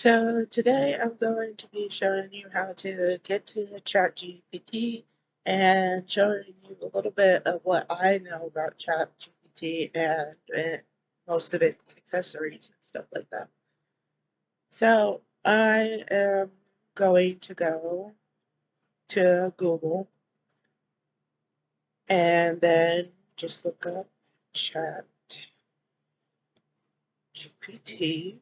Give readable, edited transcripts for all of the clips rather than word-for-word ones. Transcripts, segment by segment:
So today I'm going to be showing you how to get to Chat GPT and showing you a little bit of what I know about Chat GPT and most of its accessories and stuff like that. So I am going to go to Google and then just look up Chat GPT.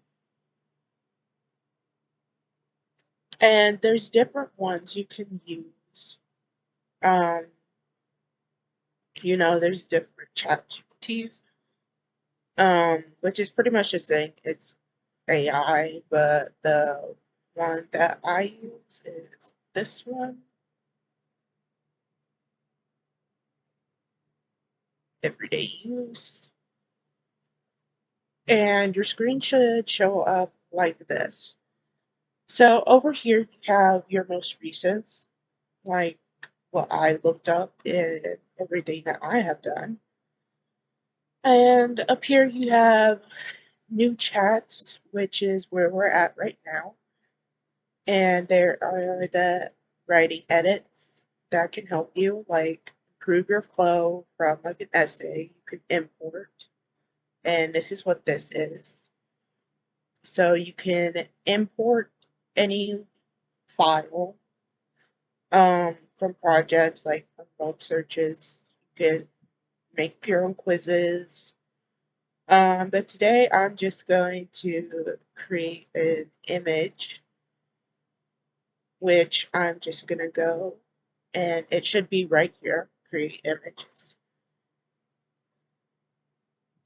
And there's different ones you can use. Um, there's different Chat GPTs, which is pretty much just saying it's AI, but the one that I use is this one, everyday use. And your screen should show up like this. So over here you have your most recents, like what I looked up and everything that I have done. And up here you have new chats, which is where we're at right now. And there are the writing edits that can help you, like improve your flow from like an essay. You can import, and this is what this is. So you can import any file from projects, like from bulk searches. You can make your own quizzes. But today I'm just going to create an image, which I'm just going to go, and it should be right here, create images.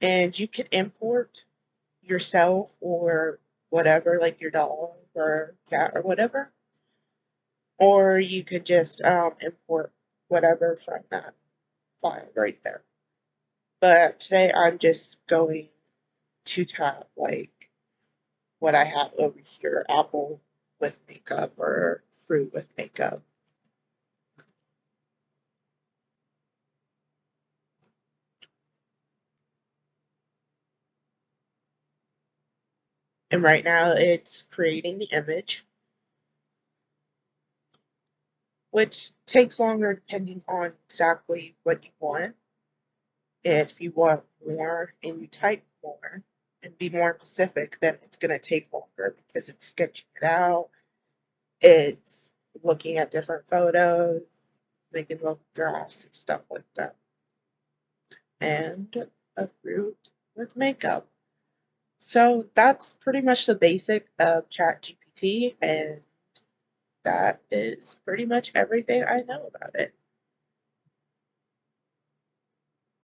And you can import yourself or whatever, like your dog or cat or whatever. Or you could just import whatever from that file right there. But today I'm just going to tap like what I have over here, apple with makeup or fruit with makeup. And right now it's creating the image, which takes longer depending on exactly what you want. If you want more and you type more and be more specific, then it's going to take longer because it's sketching it out, it's looking at different photos, it's making little drafts and stuff like that. And a fruit with makeup. So that's pretty much the basic of ChatGPT, and that is pretty much everything I know about it.